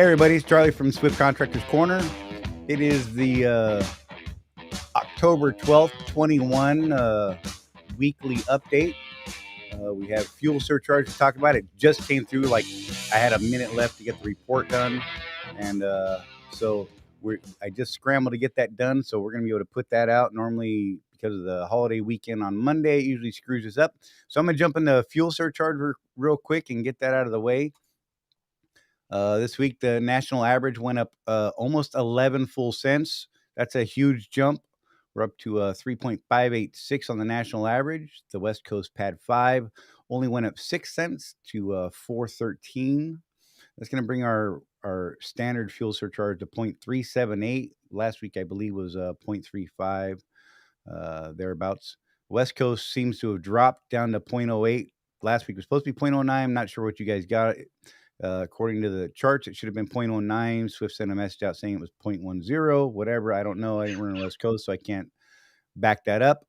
everybody, it's Charlie from Swift Contractors Corner. It is the October 12th, 21 weekly update. We have fuel surcharge to talk about. It just came through. Like I had a minute left to get the report done, and so I just scrambled to get that done. So we're going to be able to put that out. Normally, because of the holiday weekend on Monday, it usually screws us up. So I'm going to jump into fuel surcharge real quick and get that out of the way. This week, the national average went up almost 11 full cents. That's a huge jump. We're up to 3.586 on the national average. The West Coast Pad 5 only went up 6 cents to 4.13. That's going to bring our standard fuel surcharge to 0.378. Last week, I believe, was 0.35, thereabouts. West Coast seems to have dropped down to 0.08. Last week was supposed to be 0.09. I'm not sure what you guys got. According to the charts, it should have been 0.09. Swift sent a message out saying it was 0.10, whatever. I don't know. I didn't run the West Coast, so I can't back that up.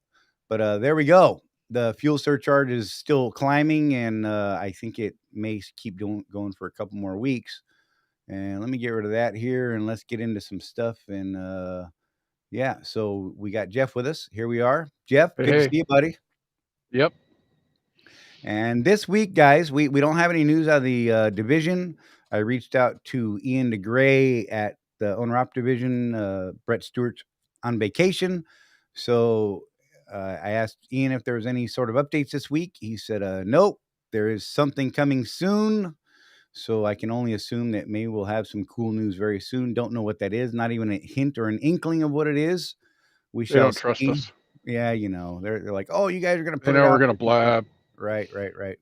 But there we go. The fuel surcharge is still climbing, and I think it may keep going for a couple more weeks. And let me get rid of that here, and let's get into some stuff. And yeah, so we got Jeff with us. Here we are. Jeff, good to see you, buddy. Yep. And this week, guys, we don't have any news out of the division. I reached out to Ian DeGray at the owner-op division. Brett Stewart's on vacation. So I asked Ian if there was any sort of updates this week. He said, nope, there is something coming soon. So I can only assume that maybe we'll have some cool news very soon. Don't know what that is. Not even a hint or an inkling of what it is. We shall don't trust see. us. Yeah, they're like, oh, you guys are going to put it out. We're going to blab. Right.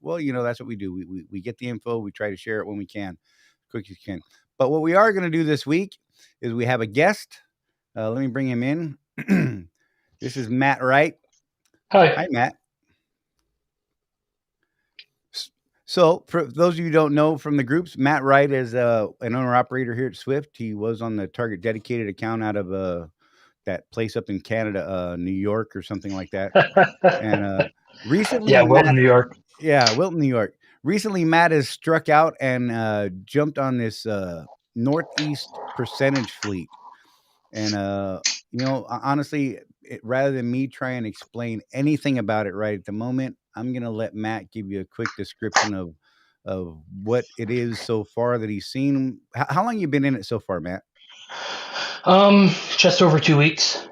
Well, that's what we do. We get the info. We try to share it when we can, as quick as you can. But what we are going to do this week is we have a guest. Let me bring him in. This is Matt Wright. Hi, Matt. So for those of you who don't know from the groups, Matt Wright is an owner-operator here at Swift. He was on the Target dedicated account out of that place up in Canada, New York or something like that. And recently, Wilton, New York. Yeah, Wilton, New York. Recently, Matt has struck out and jumped on this Northeast percentage fleet. And, honestly, rather than me try and explain anything about it right at the moment, I'm going to let Matt give you a quick description of what it is so far that he's seen. How long you been in it so far, Matt? Just over 2 weeks.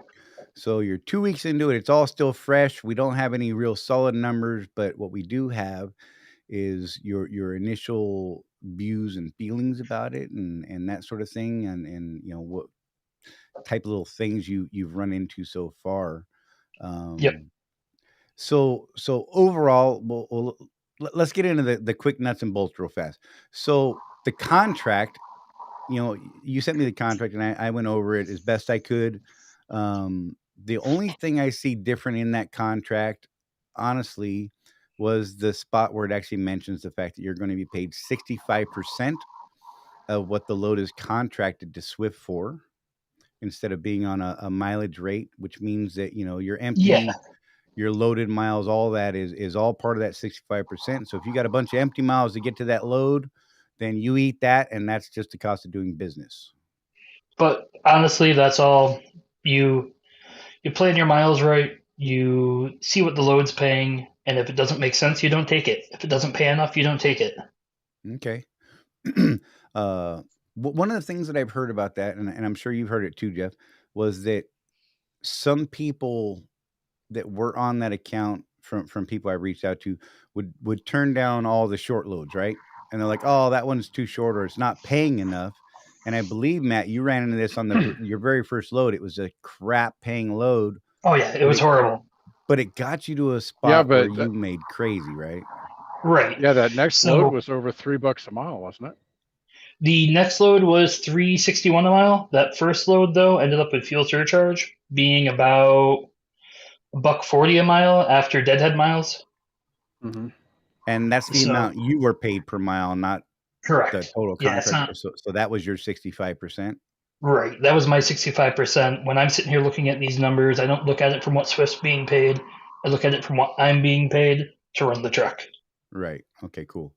So you're 2 weeks into it. It's all still fresh. We don't have any real solid numbers, but what we do have is your initial views and feelings about it and that sort of thing. And what type of little things you've run into so far. Yep. So overall, let's get into the quick nuts and bolts real fast. So the contract, you sent me the contract and I went over it as best I could. The only thing I see different in that contract, honestly, was the spot where it actually mentions the fact that you're going to be paid 65% of what the load is contracted to Swift for, instead of being on a mileage rate, which means that, you're empty, your loaded miles, all that is all part of that 65%. So if you got a bunch of empty miles to get to that load, then you eat that, and that's just the cost of doing business. But honestly, that's all. You plan your miles right, you see what the load's paying, and if it doesn't make sense, you don't take it. If it doesn't pay enough, you don't take it. Okay. One of the things that I've heard about that, and I'm sure you've heard it too, Jeff, was that some people that were on that account from people I reached out to would turn down all the short loads, right? And they're like, oh, that one's too short, or it's not paying enough. And I believe, Matt, you ran into this on your very first load. It was a crap paying load. Oh, yeah, it was horrible. But it got you to a spot where you made crazy, right? Right. Yeah, that next load was over $3 a mile, wasn't it? The next load was $3.61 a mile. That first load, though, ended up with fuel surcharge being about $1.40 a mile after deadhead miles. Mm-hmm. And that's the amount you were paid per mile, not correct. The total contract. So that was your 65%? Right. That was my 65%. When I'm sitting here looking at these numbers, I don't look at it from what Swift's being paid. I look at it from what I'm being paid to run the truck. Right. Okay, cool.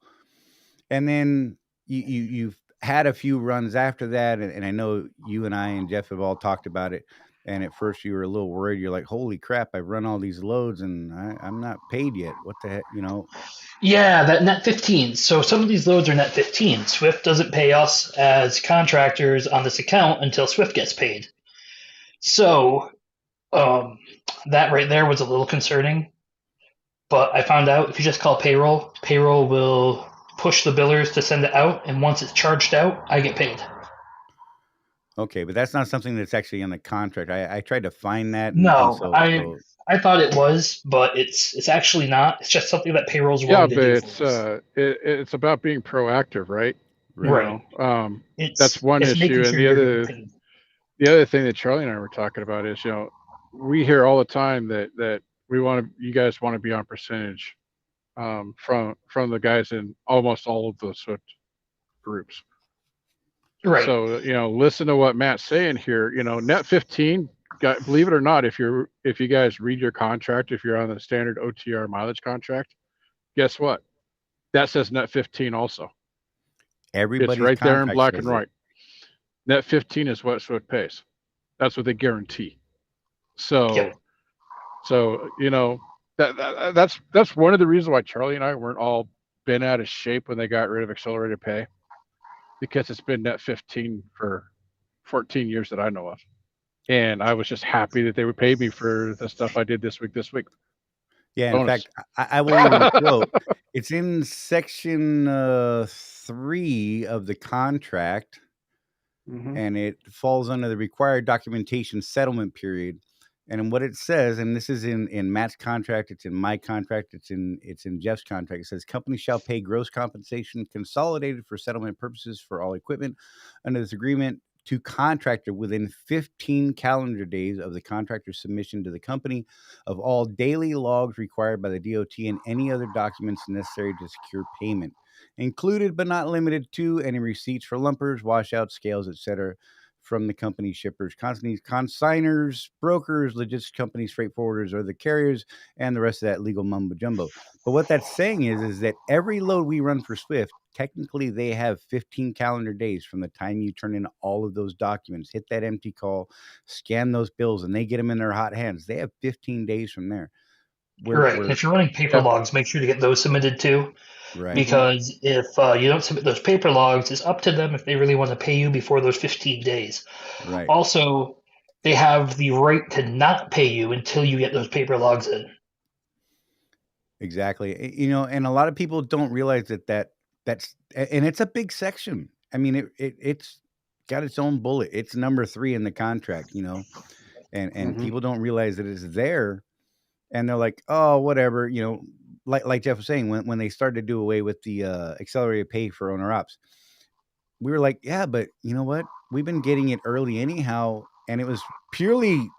And then you've had a few runs after that, and I know you and I and Jeff have all talked about it. And at first you were a little worried. You're like, "Holy crap! I've run all these loads and I'm not paid yet. What the heck?" Yeah, that net 15. So some of these loads are net 15. Swift doesn't pay us as contractors on this account until Swift gets paid. So that right there was a little concerning. But I found out if you just call payroll, payroll will push the billers to send it out, and once it's charged out, I get paid. Okay, but that's not something that's actually in the contract. I tried to find that, and No, so I thought it was, but it's actually not. It's just something that payroll's willing to do. But it's about being proactive, right? Right. That's one issue, sure and the other thing that Charlie and I were talking about is, we hear all the time that you guys want to be on percentage from the guys in almost all of the Swift groups. Right. So listen to what Matt's saying here. Net 15. Believe it or not, if you guys read your contract, if you're on the standard OTR mileage contract, guess what? That says net 15 also. Everybody's it's right there in black contract and white. Net 15 is what Swift pays. That's what they guarantee. So, Yep. that's one of the reasons why Charlie and I weren't all bent out of shape when they got rid of accelerated pay, because it's been net 15 for 14 years that I know of. And I was just happy that they would pay me for the stuff I did this week. Yeah, Bonus. in fact, I will even quote. It's in section 3 of the contract, and it falls under the required documentation settlement period. And what it says, and this is in Matt's contract, it's in my contract, it's in Jeff's contract. It says companies shall pay gross compensation consolidated for settlement purposes for all equipment under this agreement to contractor within 15 calendar days of the contractor's submission to the company of all daily logs required by the DOT and any other documents necessary to secure payment, included but not limited to any receipts for lumpers, washouts, scales, etc., from the company shippers, consigners, brokers, logistics companies, freight forwarders, or the carriers, and the rest of that legal mumbo jumbo. But what that's saying is that every load we run for Swift, technically they have 15 calendar days from the time you turn in all of those documents, hit that empty call, scan those bills, and they get them in their hot hands. They have 15 days from there. Right. If you're running paper logs, make sure to get those submitted too. Right. Because if you don't submit those paper logs, it's up to them if they really want to pay you before those 15 days. Right. Also, they have the right to not pay you until you get those paper logs in. Exactly. And a lot of people don't realize that's and it's a big section. I mean, it's got its own bullet. It's number 3 in the contract, and people don't realize that it's there, and they're like, oh, whatever, like Jeff was saying, when they started to do away with the accelerated pay for owner ops, we were like, yeah, but you know what? We've been getting it early anyhow, and it was purely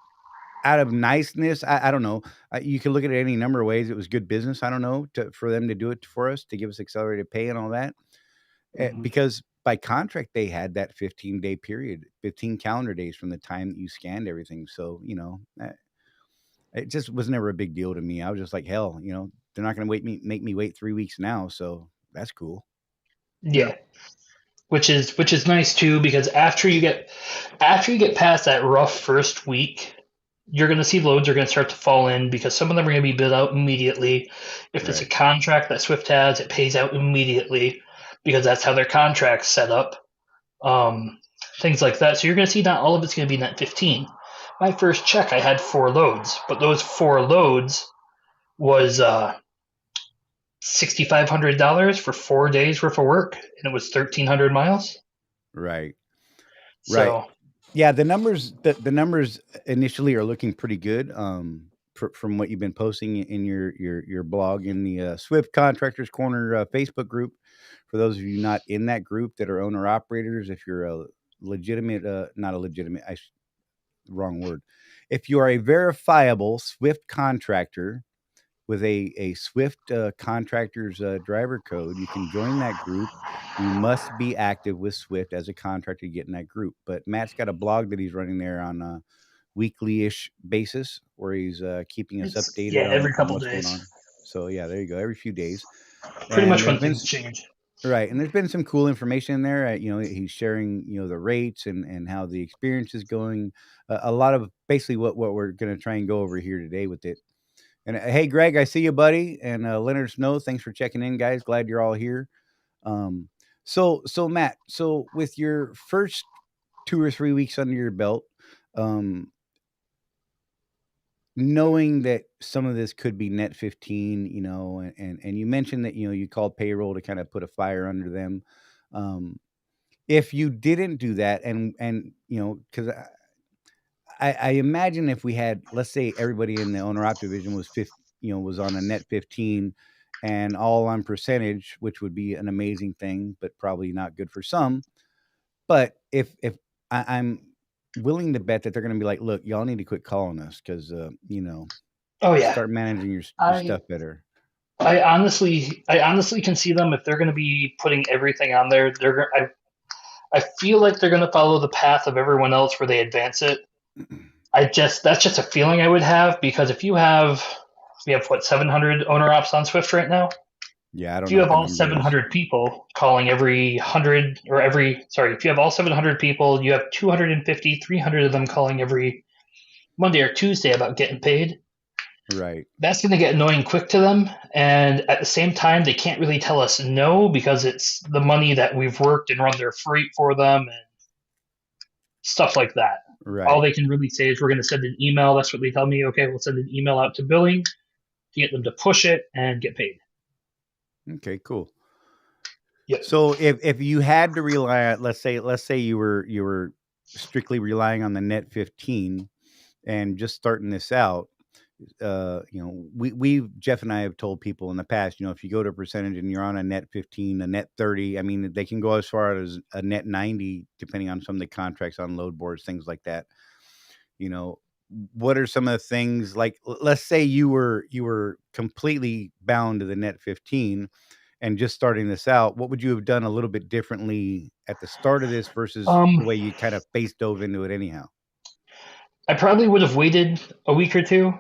out of niceness. I don't know. You can look at it any number of ways. It was good business. I don't know, for them to do it for us, to give us accelerated pay and all that, because by contract they had that 15-day period, 15 calendar days from the time that you scanned everything. So it just was never a big deal to me. I was just like, hell, they're not going to make me wait 3 weeks now, so that's cool. Yeah. Which is nice too, because after you get past that rough first week, you're going to see loads are going to start to fall in, because some of them are going to be billed out immediately. If it's a contract that Swift has, it pays out immediately, because that's how their contract's set up. Things like that. So you're going to see not all of it's going to be net 15. My first check, I had 4 loads, but those 4 loads was $6,500 for 4 days worth of work, and it was 1,300 miles. Right. So, yeah, the numbers initially are looking pretty good. From what you've been posting in your blog in the Swift Contractors Corner Facebook group. For those of you not in that group that are owner operators, if you're a legitimate, not a legitimate, wrong word. If you are a verifiable Swift contractor with a Swift contractor's driver code, you can join that group. You must be active with Swift as a contractor to get in that group. But Matt's got a blog that he's running there on a weekly-ish basis, where he's keeping us updated every on couple what's days. going on. So yeah, there you go. Every few days. Pretty much when things change. Right, and there's been some cool information in there. He's sharing, the rates and how the experience is going. A lot of basically what we're going to try and go over here today with it. And hey, Greg, I see you, buddy. And Leonard Snow, thanks for checking in, guys. Glad you're all here. Um, so Matt, so with your first 2 or 3 weeks under your belt, um, knowing that some of this could be net 15, and you mentioned that you called payroll to kind of put a fire under them. Um, if you didn't do that, and because I imagine if we had, let's say, everybody in the owner op division was on a net 15 and all on percentage, which would be an amazing thing, but probably not good for some. But if I'm willing to bet that they're going to be like, look, y'all need to quit calling us because Oh yeah, start managing your I stuff better. I honestly can see them if they're going to be putting everything on there. I feel like they're going to follow the path of everyone else where they advance it. That's just a feeling I would have because if we have what 700 owner ops on Swift right now. Yeah, I don't If know you what have the all number is. 700 people calling every 100 or if you have all 700 people, you have 250, 300 of them calling every Monday or Tuesday about getting paid. Right. That's going to get annoying quick to them. And at the same time, they can't really tell us no because it's the money that we've worked and run their freight for them and stuff like that. Right. All they can really say is we're going to send an email. That's what they tell me. Okay, we'll send an email out to billing to get them to push it and get paid. Okay, cool. Yep. So if you had to rely on, let's say you were strictly relying on the net 15 and just starting this out, Jeff and I have told people in the past, if you go to a percentage and you're on a net 15, a net 30, I mean, they can go as far as a net 90, depending on some of the contracts on load boards, things like that. What are some of the things like, let's say you were completely bound to the net 15 and just starting this out, what would you have done a little bit differently at the start of this versus the way you kind of face dove into it anyhow? I probably would have waited a week or two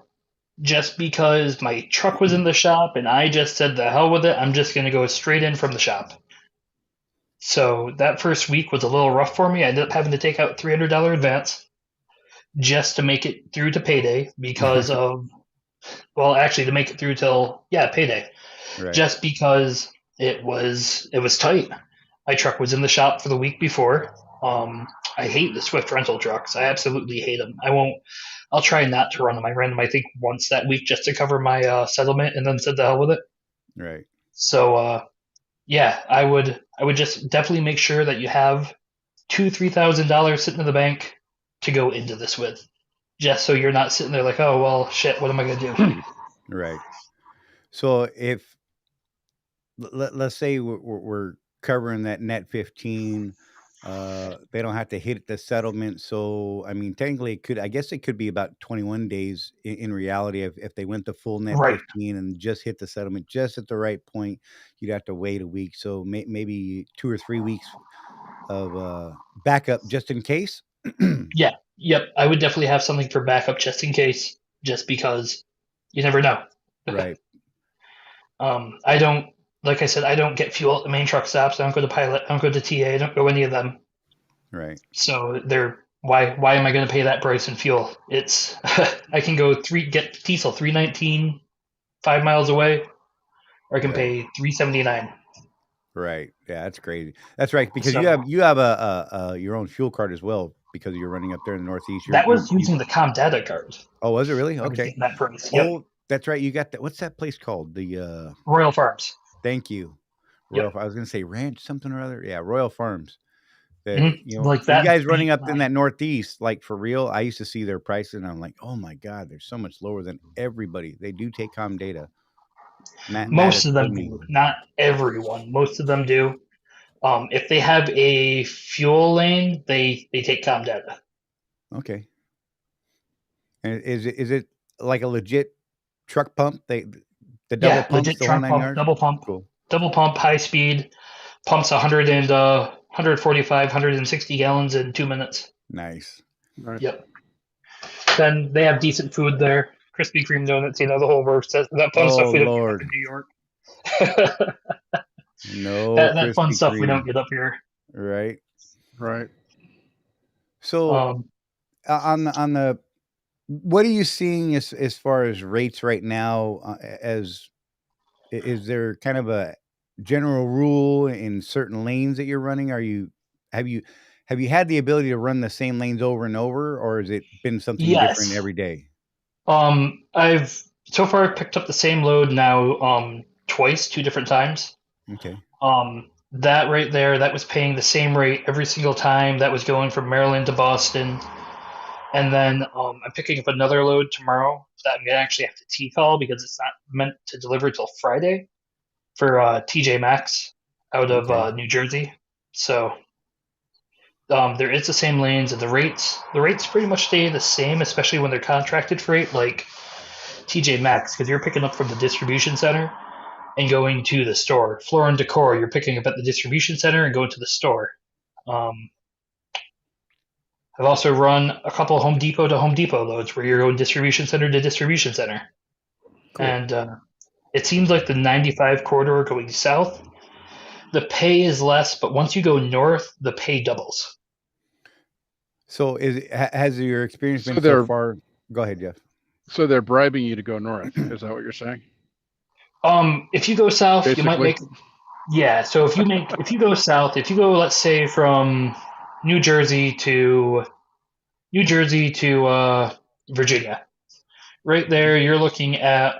just because my truck was in the shop and I just said the hell with it. I'm just going to go straight in from the shop. So that first week was a little rough for me. I ended up having to take out $300 advance just to make it through to payday because of, well, actually to make it through till, payday. Right. Just because it was tight. My truck was in the shop for the week before. I hate the Swift rental trucks. I absolutely hate them. I'll try not to run them. I ran them, I think, once that week just to cover my settlement and then said the hell with it. Right. So, I would just definitely make sure that you have $2,000-$3,000 sitting in the bank to go into this with, just so you're not sitting there like, oh, well, shit, what am I going to do? Right. So if, let's say we're covering that net 15, they don't have to hit the settlement. So, I mean, technically it could be about 21 days in reality. If they went the full net 15 and just hit the settlement just at the right point, you'd have to wait a week. So maybe 2 or 3 weeks of backup just in case. Yeah. Yep. I would definitely have something for backup just in case, just because you never know. Right. Like I said, I don't get fuel at the main truck stops. I don't go to Pilot. I don't go to TA. I don't go any of them. Right. So why am I going to pay that price in fuel? It's I can go get diesel $3.19 5 miles away, or I can pay $3.79. Right. Yeah, that's crazy. That's right, because you have a your own fuel card as well because you're running up there in the Northeast. That was using the ComData card. Oh, was it really? Okay. That price. Yep. Oh, that's right. You got that. What's that place called? The Royal Farms. Thank you. I was going to say ranch something or other. Yeah, Royal Farms. Like that. You guys running up in that Northeast, like for real. I used to see their prices, and I'm like, oh my god, they're so much lower than everybody. They do take ComData. Most of them do, not everyone. Most of them do. If they have a fuel lane, they take ComData. Okay. And is it like a legit truck pump? The double pump, legit truck pump, double pump, cool. Double pump, high speed, pumps 145, 160 gallons in 2 minutes. Nice. Yep. Then they have decent food there. Krispy Kreme donuts, the whole works. That fun stuff we don't get in New York. No that fun Krispy stuff we don't Kreme, get up here. right? Right. So Um, on the what are you seeing as far as rates right now? As is there kind of a general rule in certain lanes that you're running? Have you have you had the ability to run the same lanes over and over, or has it been something different yes. every day? I've so far picked up the same load now twice, 2 different times. Okay, That right there, that was paying the same rate every single time. That was going from Maryland to Boston. And then I'm picking up another load tomorrow that I'm gonna actually have to T-call because it's not meant to deliver till Friday for TJ Maxx out of okay. New Jersey. So there is the same lanes, and the rates pretty much stay the same, especially when they're contracted freight like TJ Maxx, because you're picking up from the distribution center and going to the store. Floor and Decor, you're picking up at the distribution center and going to the store. Um, I've also run a couple of Home Depot to Home Depot loads where you're going distribution center to distribution center. Cool. And it seems like the 95 corridor going south, the pay is less, but once you go north, the pay doubles. So has your experience So been so they're far? Go ahead, Jeff. so they're bribing you to go north. Is that what you're saying? If you go south, you might Basically. make So if you go south, if you go, let's say, from New Jersey to Virginia, right there you're looking at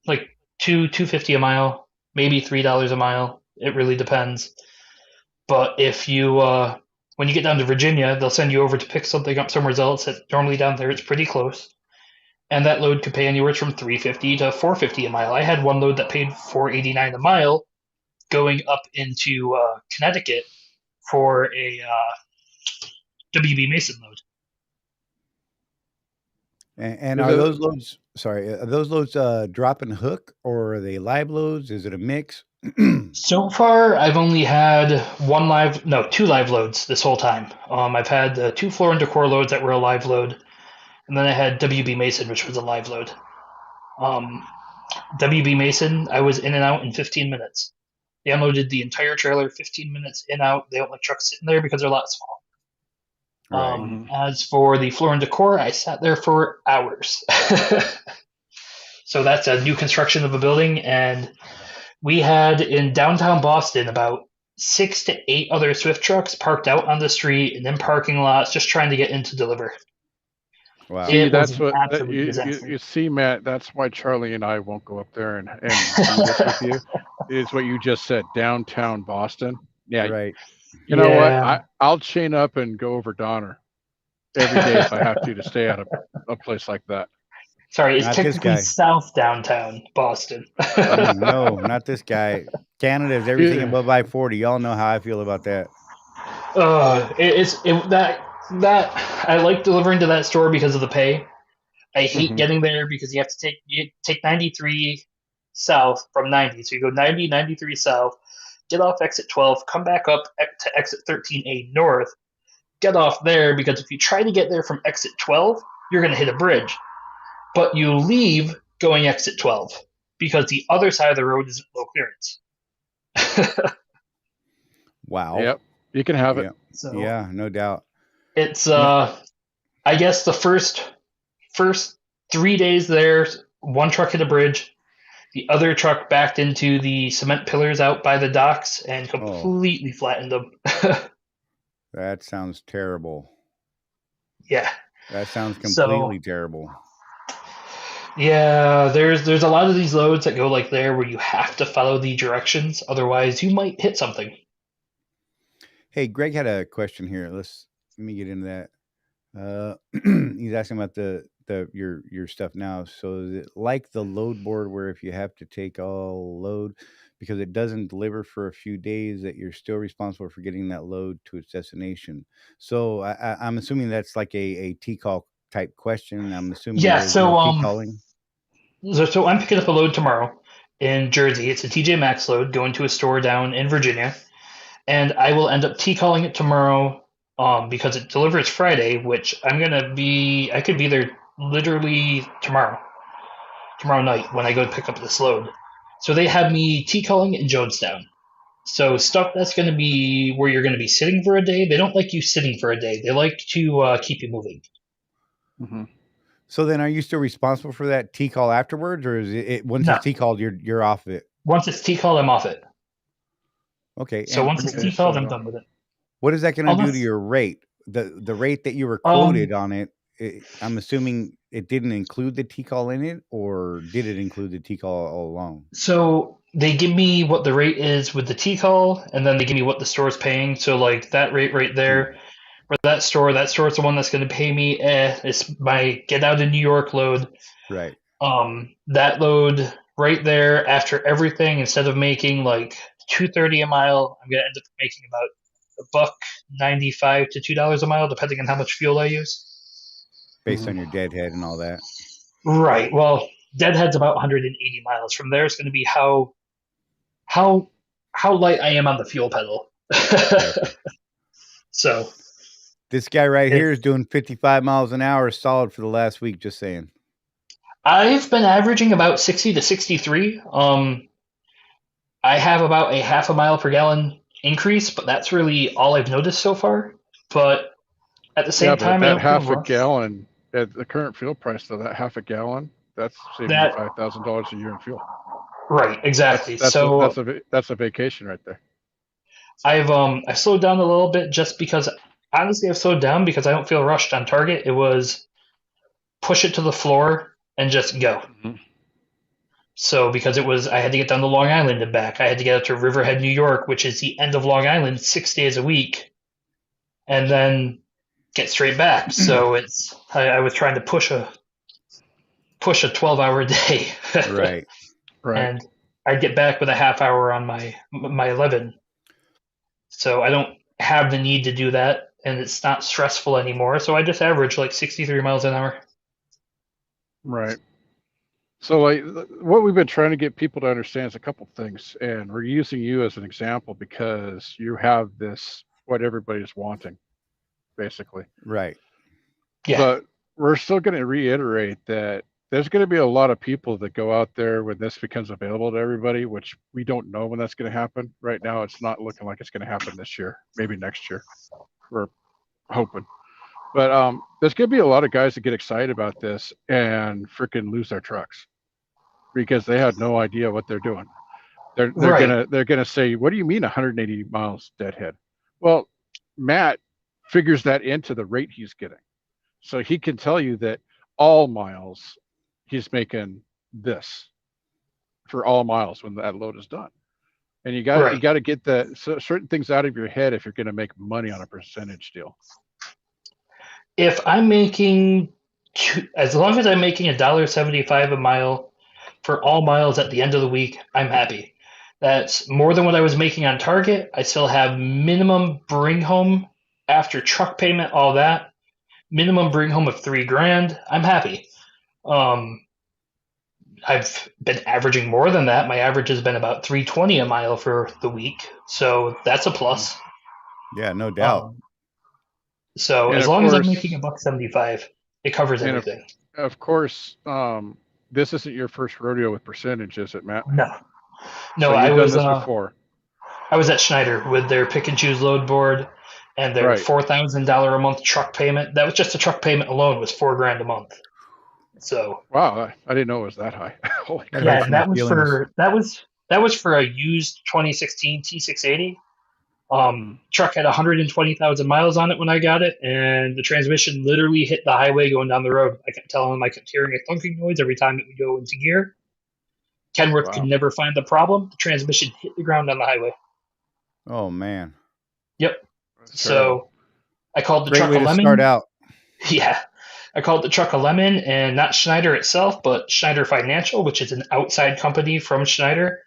like 250 a mile, maybe $3 a mile. It really depends. But if you when you get down to Virginia, they'll send you over to pick something up somewhere else. That normally down there it's pretty close, and that load could pay anywhere from 350 to 450 a mile. I had one load that paid 489 a mile going up into Connecticut for a WB Mason load. And Is are it- those loads? Sorry, are those loads drop and hook, or are they live loads? Is it a mix? So far, I've only had two live loads this whole time. I've had 2 Floor and Decor loads that were a live load, and then I had WB Mason, which was a live load. WB Mason, I was in and out in 15 minutes. They unloaded the entire trailer, 15 minutes in out. They don't like trucks sitting there because they're a lot small. Right. As for the Floor and Decor, I sat there for hours. So that's a new construction of a building, and we had in downtown Boston about 6 to 8 other Swift trucks parked out on the street and in parking lots just trying to get in to deliver. Wow. See, It was that's an what absolute disaster. you see, Matt. That's why Charlie and I won't go up there and do this with you. Is what you just said, downtown Boston. Yeah, Right. you know what? Yeah. I'll chain up and go over Donner every day if I have to stay at a place like that. Sorry, it's Not this technically guy. South downtown Boston. No, not this guy. Canada is everything Yeah. above I-40. Y'all know how I feel about that. That I like delivering to that store because of the pay. I hate Mhm. getting there because you have to take 93 south from 90. So you go 90, 93 south, get off exit 12, come back up to exit 13A north, get off there because if you try to get there from exit 12, you're going to hit a bridge. But you leave going exit 12 because the other side of the road isn't low clearance. Wow. Yep, you can have it. Yeah. So Yeah, no doubt. it's I guess the first 3 days there, one truck hit a bridge, the other truck backed into the cement pillars out by the docks and completely flattened them. That sounds terrible. Yeah. That sounds completely terrible. Yeah, there's a lot of these loads that go like there where you have to follow the directions, otherwise you might hit something. Hey, Greg had a question here. Let me get into that. He's asking about your stuff now. So is it like the load board where if you have to take all load because it doesn't deliver for a few days that you're still responsible for getting that load to its destination? So I'm assuming that's like a T-call type question. I'm assuming there's no T-calling. So I'm picking up a load tomorrow in Jersey. It's a TJ Maxx load going to a store down in Virginia, and I will end up T-calling it tomorrow because it delivers Friday, which I could be there literally tomorrow night when I go to pick up this load. So they have me T-calling it in Jonestown. So stuff that's going to be where you're going to be sitting for a day, they don't like you sitting for a day. They like to keep you moving. Mm-hmm. So then, are you still responsible for that T call afterwards, or is it once No. it's T called, you're off of it? Once it's T called, I'm off it. Okay. So And once it's T called, I'm done with it. what is that going to do to Unless, your rate? The rate that you were quoted on it, I'm assuming it didn't include the T call in it, or did it include the T call all along? so they give me what the rate is with the T call, and then they give me what the store's paying. So like that rate right there, for that store is the one that's going to pay me. It's my get out of New York load. Right. That load right there after everything, instead of making like $2.30 a mile, I'm gonna end up making about $1.95 to $2 a mile, depending on how much fuel I use. Based on your deadhead and all that. Right. Well, deadhead's about 180 miles. From there, it's going to be how light I am on the fuel pedal. So this guy right here is doing 55 miles an hour solid for the last week. Just saying. I've been averaging about 60 to 63. I have about a half a mile per gallon increase, but that's really all I've noticed so far. But at the same time, I don't half feel a rushed. gallon at the current fuel price, though, that half a gallon, that's saving you $5,000 a year in fuel. Right, exactly. That's a vacation right there. I've slowed down a little bit just because, honestly, I've slowed down because I don't feel rushed on target. It was push it to the floor and just go. Mm-hmm. So because I had to get down to Long Island and back. I had to get up to Riverhead, New York, which is the end of Long Island, 6 days a week, and then get straight back. So I was trying to push a 12-hour day. Right. And I'd get back with a half hour on my 11. So I don't have the need to do that, and it's not stressful anymore. So I just average like 63 miles an hour. Right. So like what we've been trying to get people to understand is a couple things, and we're using you as an example because you have this, what everybody's wanting, basically. Right. Yeah. But we're still going to reiterate that there's going to be a lot of people that go out there when this becomes available to everybody, which we don't know when that's going to happen. Right now, it's not looking like it's going to happen this year, maybe next year. We're hoping. But there's going to be a lot of guys that get excited about this and freaking lose their trucks because they had no idea what they're doing. They're gonna say, "What do you mean 180 miles deadhead?" Well, Matt figures that into the rate he's getting, so he can tell you that all miles he's making this for all miles when that load is done. And you got to get certain things out of your head if you're going to make money on a percentage deal. If I'm making, as long as I'm making $1.75 a mile for all miles at the end of the week, I'm happy. That's more than what I was making on target. I still have minimum bring home after truck payment, all that. Minimum bring home of $3,000. I'm happy. I've been averaging more than that. My average has been about $3.20 a mile for the week, so that's a plus. Yeah, no doubt. So as long as I'm making $1.75, it covers everything. Of course, this isn't your first rodeo with percentage, is it, Matt? No, so I was done this before. I was at Schneider with their pick and choose load board and their $4,000 a month truck payment. That was just the truck payment alone was $4,000 a month. So wow, I didn't know it was that high. Holy crap. Yeah, and that was for a used 2016 T680. Truck had 120,000 miles on it when I got it, and the transmission literally hit the highway going down the road. I kept telling him I kept hearing a thunking noise every time it would go into gear. Kenworth could never find the problem. The transmission hit the ground on the highway. Oh man. Yep. So I called the truck a lemon. Start out. Yeah. I called the truck a lemon, and not Schneider itself, but Schneider Financial, which is an outside company from Schneider.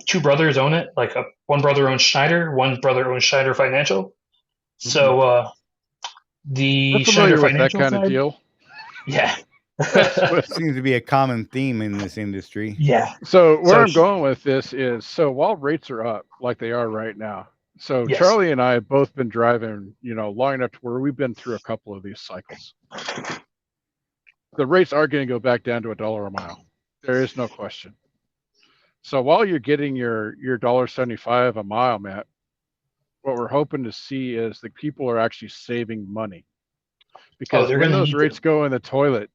Two brothers own it. Like one brother owns Schneider, one brother owns Schneider Financial. Mm-hmm. So the Schneider Financial that kind of deal. Yeah. Seems to be a common theme in this industry. Yeah. So where I'm going with this is, so while rates are up like they are right now, so yes. Charlie and I have both been driving, long enough to where we've been through a couple of these cycles. The rates are going to go back down to $1 a mile. There is no question. So while you're getting your $1.75 a mile, Matt, what we're hoping to see is that people are actually saving money, because they're when going to those need rates to. go in the toilet,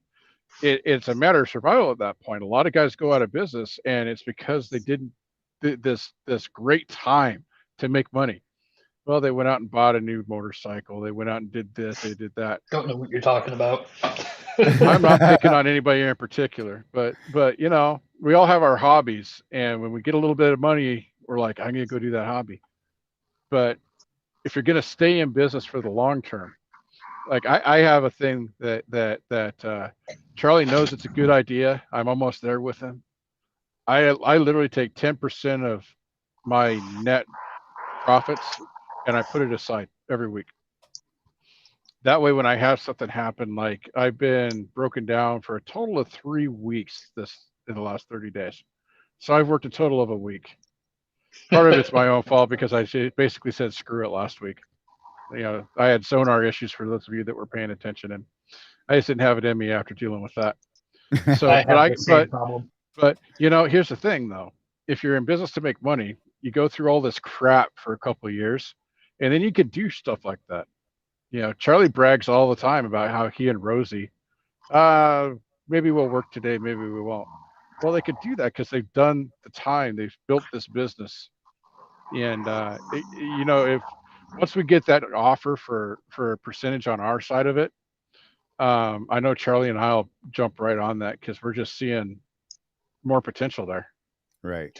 it's a matter of survival at that point. A lot of guys go out of business, and it's because they didn't this great time to make money. Well, they went out and bought a new motorcycle. They went out and did this. They did that. Don't know what you're talking about. I'm not picking on anybody in particular, but you know, we all have our hobbies, and when we get a little bit of money, we're like, I'm gonna go do that hobby. But if you're gonna stay in business for the long term, like I have a thing that Charlie knows it's a good idea. I'm almost there with him. I literally take 10% of my net profits and I put it aside every week. That way, when I have something happen, like I've been broken down for a total of 3 weeks this in the last 30 days. So I've worked a total of a week. Part of it's my own fault because I basically said screw it last week. You know, I had sonar issues for those of you that were paying attention, and I just didn't have it in me after dealing with that. So, I have the same problem. but you know, here's the thing though. If you're in business to make money, you go through all this crap for a couple of years, and then you can do stuff like that. You know, Charlie brags all the time about how he and Rosie, maybe we'll work today, maybe we won't. Well, they could do that because they've done the time, they've built this business, and you know, if once we get that offer for a percentage on our side of it, I know Charlie and I'll jump right on that because we're just seeing more potential there. Right.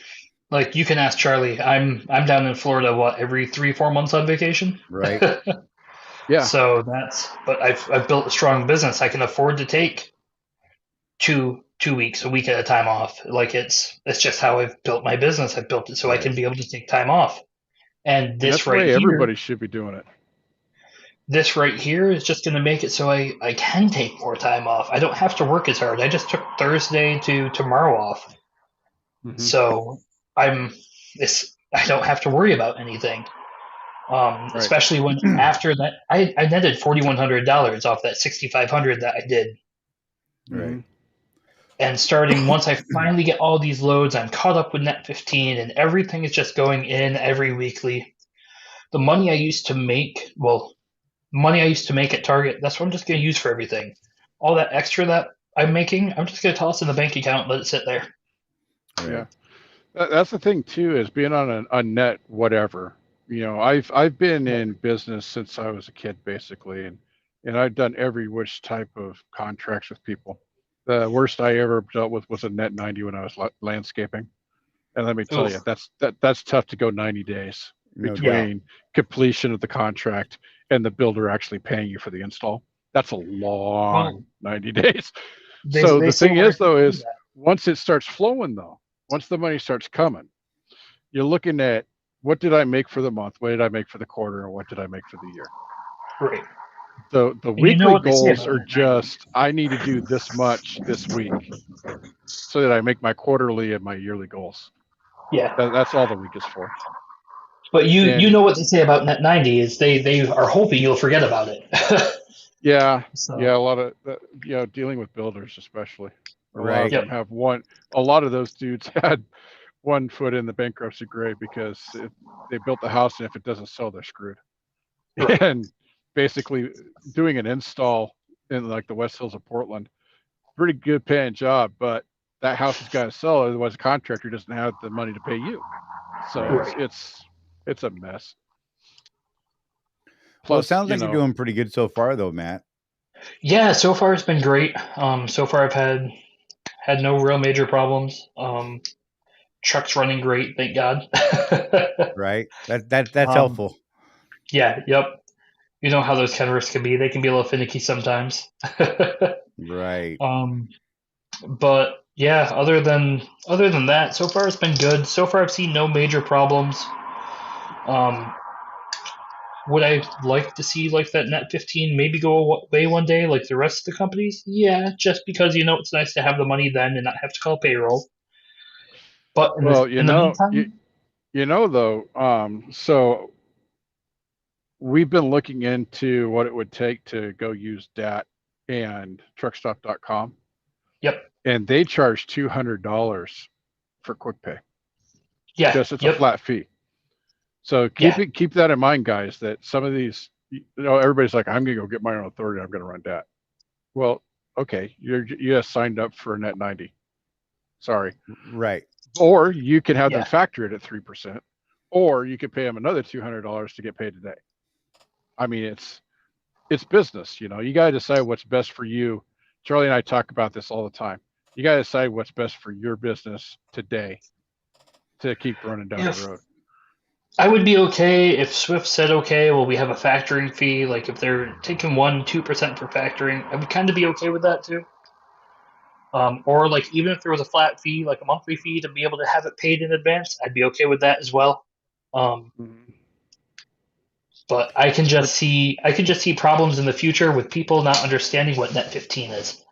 Like you can ask Charlie. I'm down in Florida. What, every 3-4 months on vacation? Right. Yeah. So but I've built a strong business. I can afford to take two weeks, a week at a time off. Like it's just how I've built my business. I've built it so I can be able to take time off. And And that's the way everybody should be doing it. This right here is just going to make it so I can take more time off. I don't have to work as hard. I just took Thursday to tomorrow off. Mhm. So I don't have to worry about anything. Right. Especially when after that, I netted $4,100 off that $6,500 that I did. Right. And starting once I finally get all these loads, I'm caught up with Net 15, and everything is just going in every weekly. The money I used to make, at Target, that's what I'm just going to use for everything. All that extra that I'm making, I'm just going to toss in the bank account and let it sit there. Right. Yeah. That's the thing too, is being on a net whatever. You know, I've been in business since I was a kid basically, and I've done every which type of contracts with people. The worst I ever dealt with was a net 90 when I was landscaping. And let me tell you, that's tough to go 90 days No between completion of the contract and the builder actually paying you for the install. That's a long 90 days. So the thing is though, is once it starts flowing though, once the money starts coming, you're looking at what did I make for the month, what did I make for the quarter, and what did I make for the year. Right. The weekly goals are just, I need to do this much this week so that I make my quarterly and my yearly goals. Yeah. That's all the week is for. But you know what they say about Net 90 is they are hoping you'll forget about it. Yeah. Yeah. A lot of, you know, dealing with builders, especially. A lot of them have a lot of those dudes had one foot in the bankruptcy grave because they built the house, and if it doesn't sell, they're screwed. Right. And basically doing an install in like the West Hills of Portland, pretty good paying job, but that house has got to sell, otherwise the contractor doesn't have the money to pay you. So it's a mess. Plus, well, it sounds like you're doing pretty good so far though, Matt. Yeah, so far it's been great. So far I've had no real major problems. Truck's running great, thank God. Right. That's helpful. Yeah, yep. You know how those Kenworths can be. They can be a little finicky sometimes. Right. But yeah, other than that, so far it's been good. So far I've seen no major problems. Would I like to see like that Net 15 maybe go away one day like the rest of the companies? Yeah, just because it's nice to have the money then and not have to call payroll. But in the meantime, you know though, so we've been looking into what it would take to go use DAT and truckstop.com. Yep. And they charge $200 for quick pay. Yeah. Just it's a Yep. flat fee. So keep that in mind, guys. That some of these, everybody's like, I'm gonna go get my own authority. I'm gonna run that. Well, okay, you just signed up for a net 90. Sorry. Right. Or you can have them Yeah. factor it at 3%, or you could pay them another $200 to get paid today. I mean, it's business. You got to decide what's best for you. Charlie and I talk about this all the time. You got to decide what's best for your business today to keep running down the road. I would be okay if Swift said, okay, well, we have a factoring fee. Like if they're taking 1-2% for factoring, I would kind of be okay with that too. Or like even if there was a flat fee, like a monthly fee to be able to have it paid in advance, I'd be okay with that as well. But I can just see problems in the future with people not understanding what Net 15 is.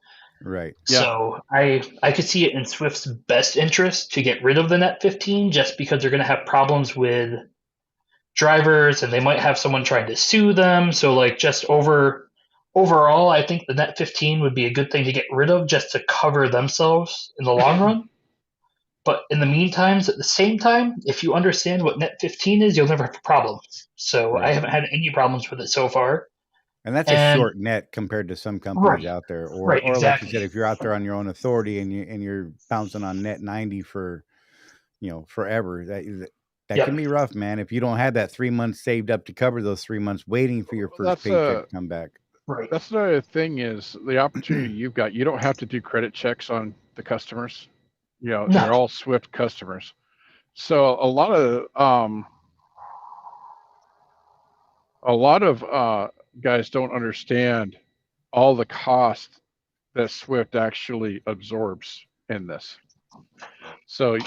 Right. So I could see it in Swift's best interest to get rid of the Net 15 just because they're going to have problems with drivers and they might have someone trying to sue them. So like just overall, I think the Net 15 would be a good thing to get rid of just to cover themselves in the long run. But in the meantime, at the same time, if you understand what Net 15 is, you'll never have a problem. So I haven't had any problems with it so far. And that's a short net compared to some companies out there. Or exactly. like you said, if you're out there on your own authority and you're bouncing on net 90 for, forever, that can be rough, man. If you don't have that 3 months saved up to cover those 3 months waiting for your first paycheck to come back. Right. That's another thing is the opportunity you've got. You don't have to do credit checks on the customers. They're all Swift customers. So a lot of guys don't understand all the cost that Swift actually absorbs in this. So,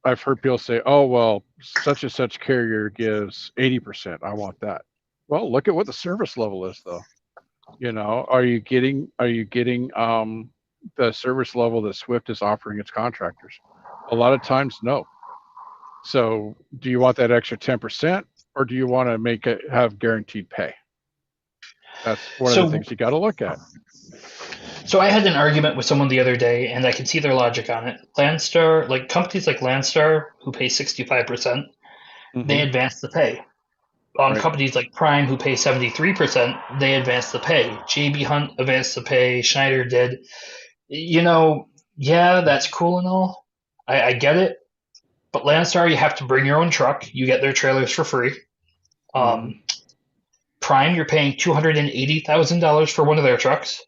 I've heard people say, "Oh, well, such and such carrier gives 80%. I want that." Well, look at what the service level is, though. Are you getting the service level that Swift is offering its contractors? A lot of times, no. So, do you want that extra 10%, or do you want to have guaranteed pay? That's one of the things you got to look at. So I had an argument with someone the other day, and I can see their logic on it. Landstar, like companies like Landstar, who pay 65%, they advance the pay. Companies like Prime, who pay 73%, they advance the pay. JB Hunt advanced the pay. Schneider did. That's cool and all. I get it. But Landstar, you have to bring your own truck. You get their trailers for free. Prime, you're paying $280,000 for one of their trucks.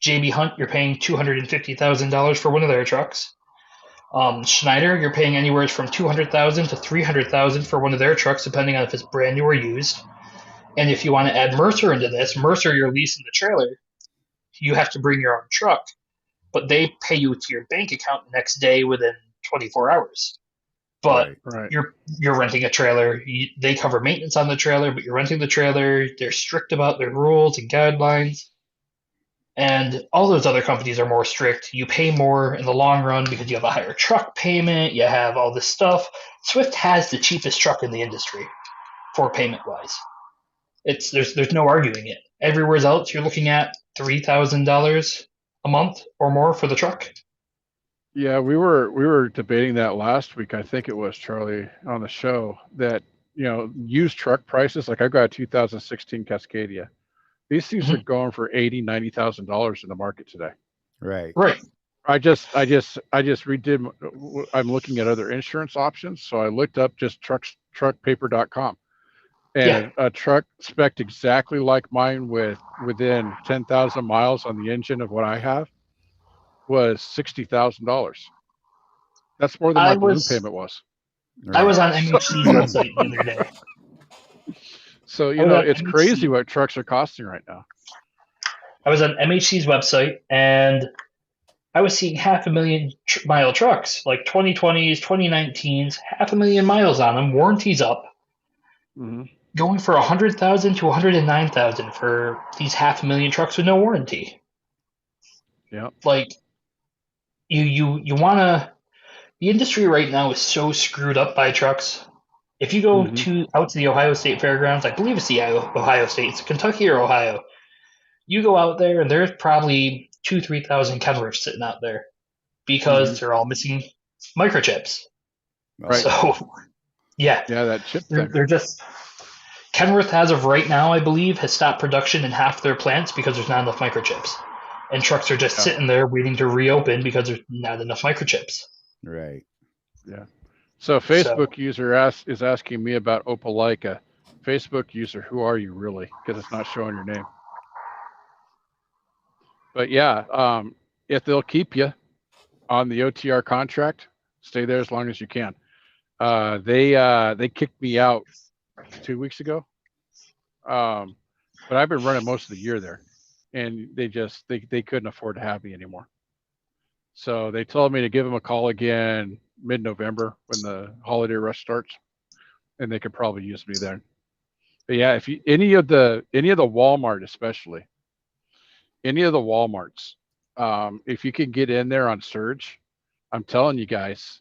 JB Hunt, you're paying $250,000 for one of their trucks. Schneider, you're paying anywhere from $200,000 to $300,000 for one of their trucks, depending on if it's brand new or used. And if you want to add Mercer into this, Mercer, you're leasing the trailer. You have to bring your own truck, but they pay you to your bank account the next day within 24 hours. But you're renting a trailer. They cover maintenance on the trailer, but you're renting the trailer. They're strict about their rules and guidelines. And all those other companies are more strict. You pay more in the long run because you have a higher truck payment. You have all this stuff. Swift has the cheapest truck in the industry for payment-wise. There's no arguing it. Everywhere else, you're looking at $3,000 a month or more for the truck. Yeah, we were debating that last week. I think it was Charlie on the show that used truck prices. Like I got a 2016 Cascadia. These things are going for $80,000-$90,000 in the market today. Right. I just redid. I'm looking at other insurance options, so I looked up just truckpaper.com, and a truck spec'd exactly like mine within 10,000 miles on the engine of what I have was $60,000. That's more than my balloon payment was. I was on MHC's website the other day. So, it's crazy what trucks are costing right now. I was on MHC's website, and I was seeing 500,000 mile trucks, like 2020s, 2019s, 500,000 miles on them, warranties up, going for $100,000 to $109,000 for these 500,000 trucks with no warranty. Yeah. Like, you want to... The industry right now is so screwed up by trucks. If you go out to the Ohio State Fairgrounds, I believe it's the Ohio State, it's Kentucky or Ohio. You go out there and there's probably 2,000-3,000 Kenworths sitting out there because they're all missing microchips. Right. So, yeah, that chip thing. they're just Kenworth, as of right now, I believe, has stopped production in half their plants because there's not enough microchips, and trucks are just sitting there waiting to reopen because there's not enough microchips. Right. Yeah. So Facebook user is asking me about Opelika. Facebook user, who are you really? Because it's not showing your name. But yeah, if they'll keep you on the OTR contract, stay there as long as you can. They kicked me out 2 weeks ago. But I've been running most of the year there, and they couldn't afford to have me anymore. So they told me to give them a call again mid-November when the holiday rush starts, and they could probably use me then. But yeah, if you any of the Walmart, especially any of the Walmarts, if you can get in there on surge, I'm telling you guys,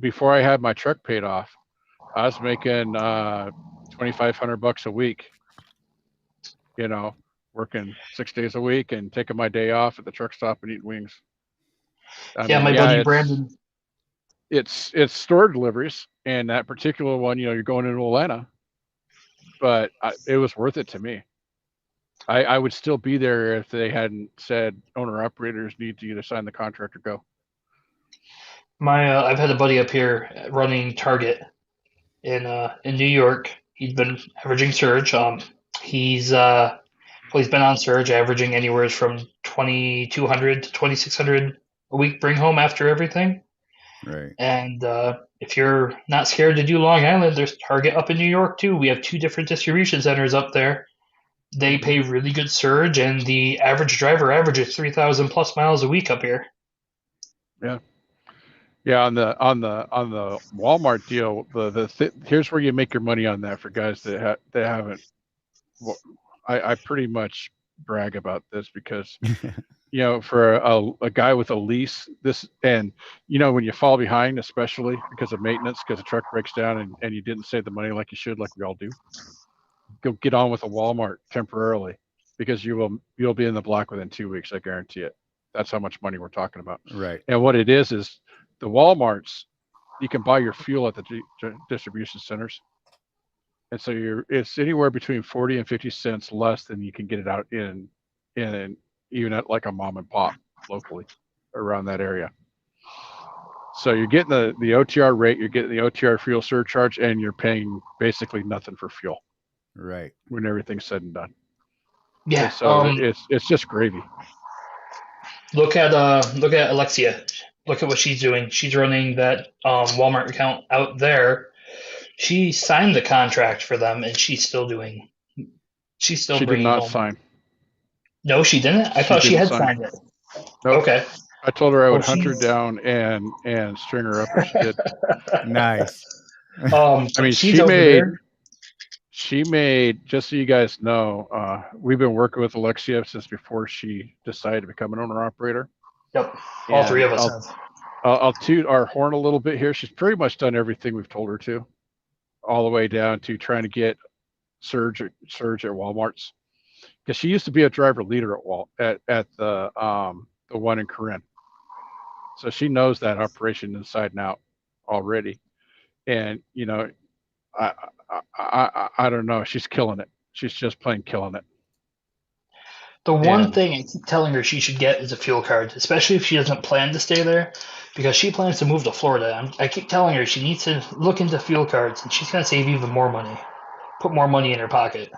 before I had my truck paid off, I was making $2,500 a week. You know, working 6 days a week and taking my day off at the truck stop and eating wings. I mean, my buddy Brandon. It's store deliveries, and that particular one, you're going into Atlanta, but it was worth it to me. I would still be there if they hadn't said owner operators need to either sign the contract or go. I've had a buddy up here running Target in New York. He's been averaging surge. He's been on surge, averaging anywhere from 2,200 to 2,600 a week bring home after everything. Right. And if you're not scared to do Long Island, there's Target up in New York too. We have 2 different distribution centers up there. They pay really good surge, and the average driver averages 3,000 plus miles a week up here. Yeah. Yeah, on the Walmart deal, here's where you make your money on that for guys that haven't. Well, I pretty much brag about this because for a guy with a lease, and when you fall behind, especially because of maintenance, because the truck breaks down and you didn't save the money like you should, like we all do, go get on with a Walmart temporarily because you'll be in the black within 2 weeks. I guarantee it. That's how much money we're talking about. Right. And what it is the Walmarts, you can buy your fuel at the distribution centers. And so it's anywhere between 40 and 50 cents less than you can get it out in even at like a mom and pop locally around that area. So you're getting the OTR rate, you're getting the OTR fuel surcharge, and you're paying basically nothing for fuel. Right. When everything's said and done. Yeah. And so it's just gravy. Look at Alexia. Look at what she's doing. She's running that Walmart account out there. She signed the contract for them, and she's still bringing did not home. Sign. No, she didn't. I thought she had signed it. Nope. Okay. I told her I would hunt her down and string her up, and she did. Nice. I mean, she made, just so you guys know, we've been working with Alexia since before she decided to become an owner operator. Yep. All 3 of us have. I'll toot our horn a little bit here. She's pretty much done everything we've told her to, all the way down to trying to get surge at Walmart's, because she used to be a driver leader at the one in Corinne. So she knows that operation inside and out already. And I don't know. She's killing it. She's just plain killing it. The one thing I keep telling her she should get is a fuel card, especially if she doesn't plan to stay there, because she plans to move to Florida. I keep telling her she needs to look into fuel cards, and she's going to save even more money, put more money in her pocket.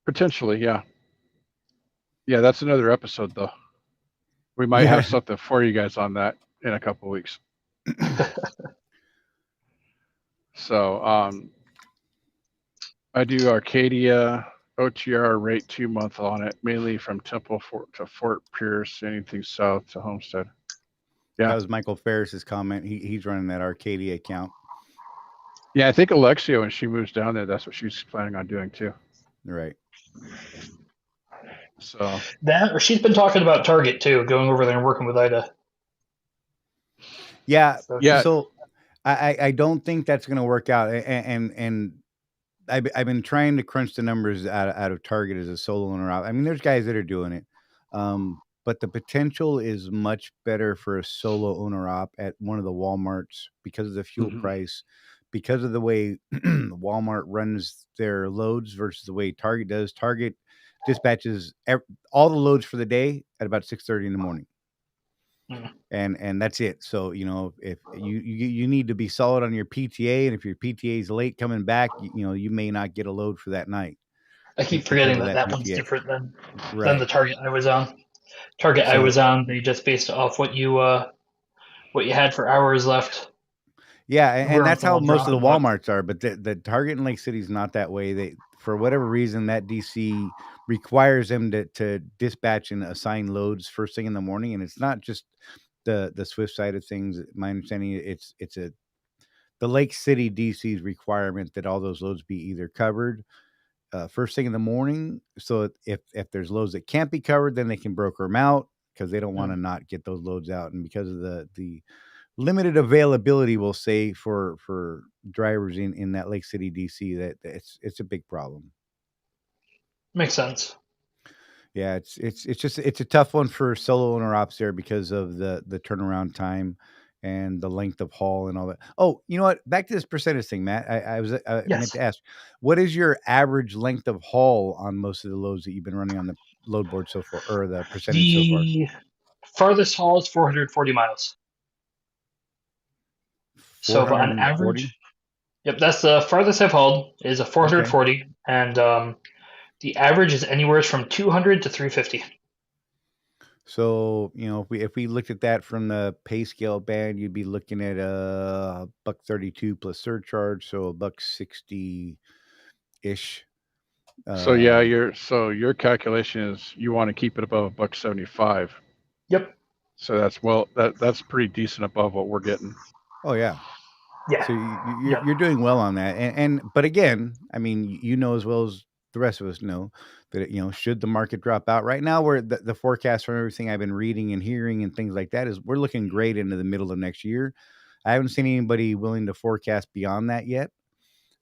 Potentially, yeah. Yeah, that's another episode, though. We might have something for you guys on that in a couple of weeks. So, I do Arcadia OTR rate 2 month on it, mainly from Temple to Fort Pierce, anything south to Homestead. Yeah, that was Michael Ferris's comment. He's running that Arcadia account. Yeah, I think Alexia, when she moves down there, that's what she's planning on doing too. Right. So that, or she's been talking about Target too, going over there and working with Ida. Yeah. So I don't think that's going to work out. And I've been trying to crunch the numbers out of Target as a solo owner. I mean, there's guys that are doing it. But but the potential is much better for a solo owner op at one of the Walmarts because of the fuel Mhm. price, because of the way Walmart runs their loads versus the way Target does. Target dispatches all the loads for the day at about 6:30 in the morning. Mm. And that's it. So if you need to be solid on your PTA, and if your PTA is late coming back, you may not get a load for that night I keep because forgetting of that that that one's PTA. different than Right. the target I was on. Target I was So on, they just based off what you had for hours left. yeah, and We're on that's how full most of the dropping one. Walmarts are. But the Target in Lake City is not that way. They, for whatever reason, that DC requires them to dispatch and assign loads first thing in the morning, and it's not just the Swift side of things. My understanding, it's the Lake City DC's requirement that all those loads be either covered first thing in the morning. So if there's loads that can't be covered, then they can broker them out because they don't want to Mm. not get those loads out, and because of the limited availability, we'll say for drivers in that Lake City DC, that it's a big problem. Makes sense. Yeah, it's a tough one for solo owner ops there because of the turnaround time and the length of haul and all that. Oh, you know what? Back to this percentage thing, Matt. I meant Yes. to ask, what is your average length of haul on most of the loads that you've been running on the load board so far, or the percentage so far? The farthest haul is 440 miles. So, but on 440. average, yep, that's the farthest I've hauled is a Okay. 440, and the average is anywhere from 200 to 350. So, if we looked at that from the pay scale band, you'd be looking at a $1.32 plus surcharge, so a $1.60 ish. So yeah, your calculation is you want to keep it above $1.75. Yep. So that's pretty decent above what we're getting. Oh yeah. Yeah. So Yep. you're doing well on that, but again, I mean, as well as the rest of us know that should the market drop out right now, where the forecast from everything I've been reading and hearing and things like that is we're looking great into the middle of next year. I haven't seen anybody willing to forecast beyond that yet.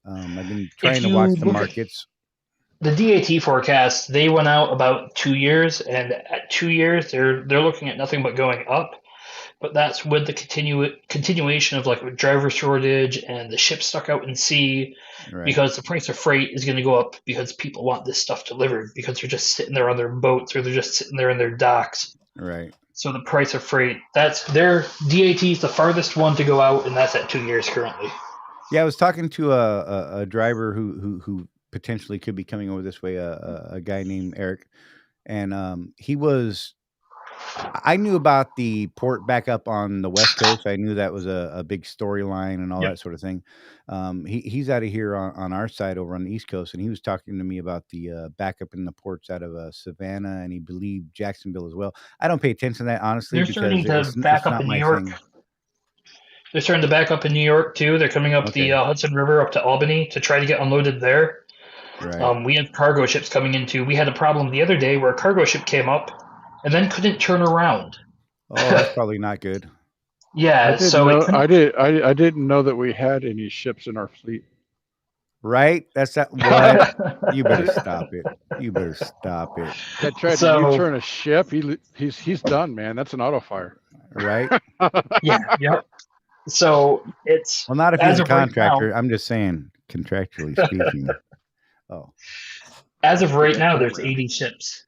I've been If trying to you watch the look at markets. the DAT forecast, they went out about 2 years, and at 2 years, they're looking at nothing but going up. But that's with the continuation of like a driver shortage and the ship stuck out in sea, Right, because the price of freight is going to go up because people want this stuff delivered because they're just sitting there on their boats or they're just sitting there in their docks. right. So the price of freight, that's their DAT is the farthest one to go out, and that's at 2 years currently. Yeah, I was talking to a driver who potentially could be coming over this way, a guy named Eric, and he was. I knew about the port back up on the West Coast. I knew that was a big storyline and all Yep. that sort of thing. He's out of here on our side over on the East Coast, and he was talking to me about the backup in the ports out of Savannah, and he believed Jacksonville as well. I don't pay attention to that honestly They're because starting to back it's up not in New my York. thing. They're starting to back up in New York too. They're coming up the Okay, Hudson River up to Albany to try to get unloaded there. right. We have cargo ships coming into. We had a problem the other day where a cargo ship came up and then couldn't turn around. Oh, that's probably not good. I Yeah, didn't so it know couldn't. I didn't know that we had any ships in our fleet. Right? That's that. What? You better stop it. You better stop it. That tried to So U-turn a ship. He's done, man. That's an auto fire. Right? yeah, yep. So it's Well, not if he's as a of right now. contractor. I'm just saying, contractually speaking. Oh, As of right now, Turn there's around. 80 ships.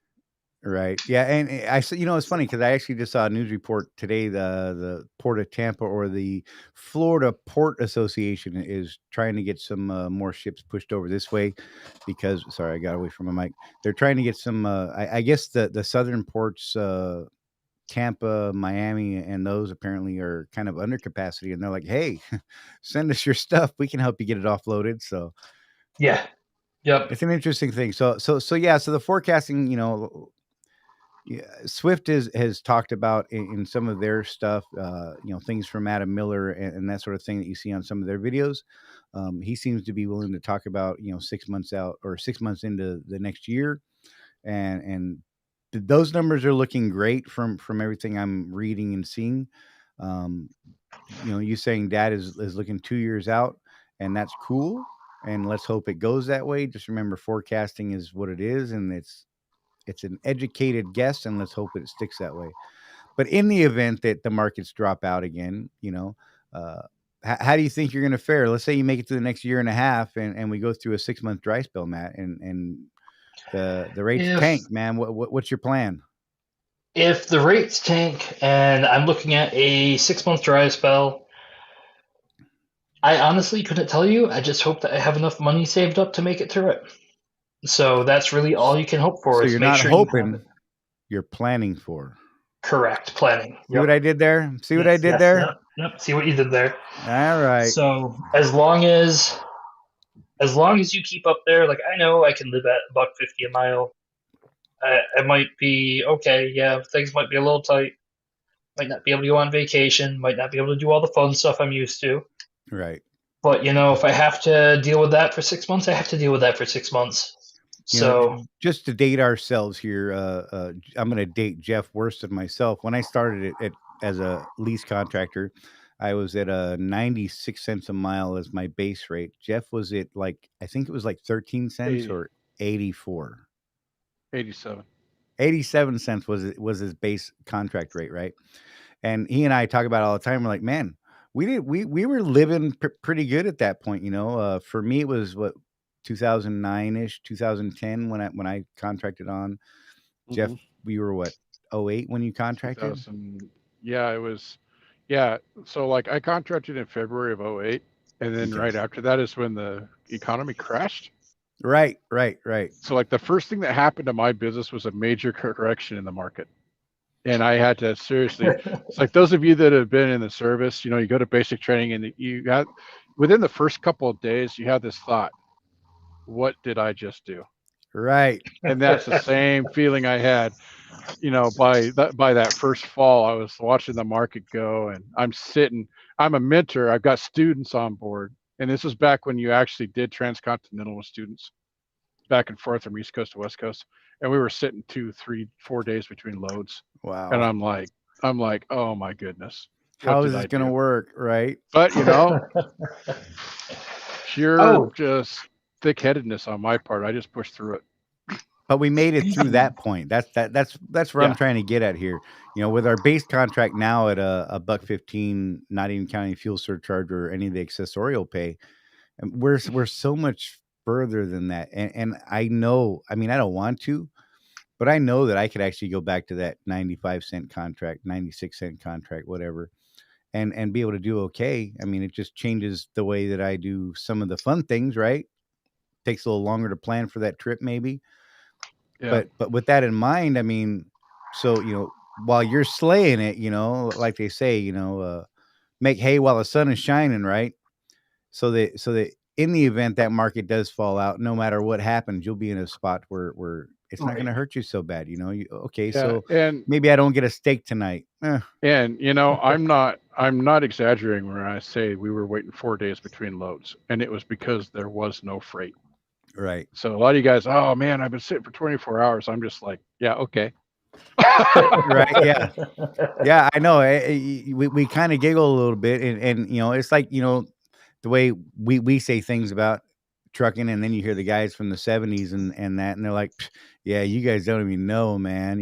right. Yeah, and I said, it's funny because I actually just saw a news report today. The Port of Tampa, or the Florida Port Association, is trying to get some more ships pushed over this way because. Sorry, I got away from my mic. They're trying to get some. I guess the southern ports. Tampa, Miami, and those apparently are kind of under capacity, and they're like, "Hey, send us your stuff. We can help you get it offloaded." So Yeah. Yep. it's an interesting thing. So yeah. So the forecasting, yeah, Swift has talked about in some of their stuff, things from Adam Miller and that sort of thing that you see on some of their videos. He seems to be willing to talk about 6 months out or 6 months into the next year, and those numbers are looking great from everything I'm reading and seeing. Um, you saying Dad is looking 2 years out, and that's cool. And let's hope it goes that way. Just remember, forecasting is what it is, and it's an educated guess, and let's hope it sticks that way. But in the event that the markets drop out again, uh, how do you think you're going to fare? Let's say you make it to the next year and a half, and we go through a 6 month dry spell, Matt, and the rates If tank, man. What's your plan? if the rates tank and I'm looking at a 6 month dry spell, I honestly couldn't tell you. I just hope that I have enough money saved up to make it through it. So that's really all you can hope for So is you're make not sure you have hoping, you're planning for. correct planning. See what I did there? See what I Yes, did yes, there? yep. See what you did there. All right. So as long as you keep up there, like I know I can live at $1.50 a mile. I might be okay. Yeah, things might be a little tight. Might not be able to go on vacation. Might not be able to do all the fun stuff I'm used to. Right. But if I have to deal with that for 6 months, I have to deal with that for 6 months. So Just to date ourselves here, I'm going to date Jeff worse than myself. When I started it as a lease contractor, I was at 96 cents a mile as my base rate. Jeff was at I think it was like 13 cents 80. or 84. 87. 87 cents was his base contract rate, right? And he and I talk about it all the time. We're like, man, we were living pretty good at that point, For me, it was what 2009 ish, 2010 when I contracted on. Jeff, we were what 08 when you contracted. 2000. Yeah, it was. Yeah, so I contracted in February of 08, and then Okay. right after that is when the economy crashed. Right. So the first thing that happened to my business was a major correction in the market. And I had to seriously, it's like those of you that have been in the service, you go to basic training and you got within the first couple of days, you have this thought, what did I just do? Right. And that's the same feeling I had, by that first fall. I was watching the market go, and I'm a mentor. I've got students on board. And this was back when you actually did transcontinental with students back and forth from East Coast to West Coast. And we were sitting 2, 3, 4 days between loads. Wow. And I'm like, oh my goodness. How is this going to work? Right. But pure just thick-headedness on my part. I just pushed through it. But we made it through that point. That's where I'm trying to get at here. With our base contract now at a $1.15, not even counting fuel surcharge or any of the accessorial pay, and we're so much further than that. And I know, I mean, I don't want to, but I know that I could actually go back to that 95-cent contract, 96-cent contract, whatever, and be able to do okay. I mean, it just changes the way that I do some of the fun things, right? Takes a little longer to plan for that trip, maybe. Yeah. But with that in mind, I mean, so while you're slaying it, like they say, make hay while the sun is shining, right? So that in the event that market does fall out, no matter what happens, you'll be in a spot where it's not going to hurt you so bad, so and maybe I don't get a steak tonight. And I'm not exaggerating when I say we were waiting 4 days between loads, and it was because there was no freight. Right. So a lot of you guys, oh man, I've been sitting for 24 hours. I'm just like, yeah, okay. Right. Yeah. Yeah, I know. We kind of giggle a little bit, and it's like the way we say things about trucking, and then you hear the guys from the 70s and that, and they're like, yeah, you guys don't even know, man.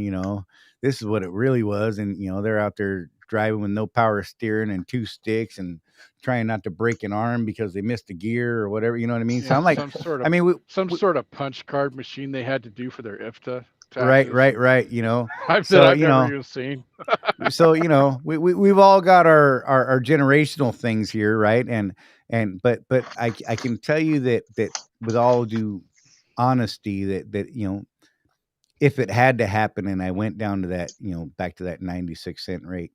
This is what it really was, and they're out there driving with no power steering and 2 sticks and trying not to break an arm because they missed a gear or whatever. You know what I mean? So I'm like, some sort of, I mean, sort of punch card machine they had to do for their IFTA taxes. Right. I've never even seen. So we've all got our generational things here, right? But I can tell you that with all due honesty that if it had to happen and I went down to that back to that 96-cent rate,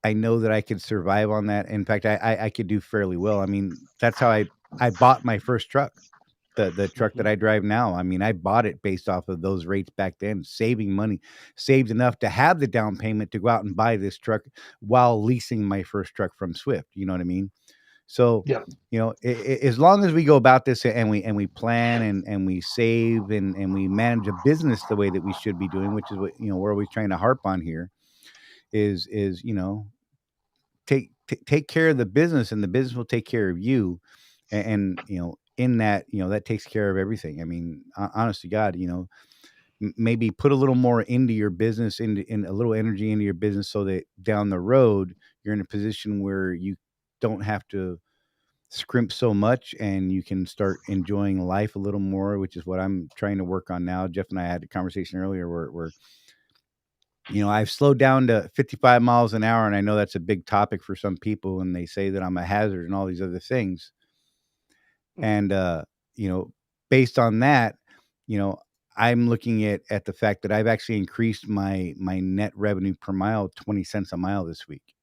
I know that I could survive on that. In fact, I could do fairly well. I mean, that's how I bought my first truck. The truck that I drive now. I mean, I bought it based off of those rates back then, saving money, saved enough to have the down payment to go out and buy this truck while leasing my first truck from Swift. You know what I mean? So, as long as we go about this and we plan and we save and we manage a business the way that we should be doing, which is what, we're always trying to harp on here is, take care of the business and the business will take care of you. And in that, that takes care of everything. I mean, honest to God, maybe put a little more into your business, in a little energy into your business, so that down the road you're in a position where you don't have to scrimp so much, and you can start enjoying life a little more, which is what I'm trying to work on now. Jeff and I had a conversation earlier where I've slowed down to 55 miles an hour, and I know that's a big topic for some people, and they say that I'm a hazard and all these other things. And based on that, I'm looking at the fact that I've actually increased my net revenue per mile 20 cents a mile this week.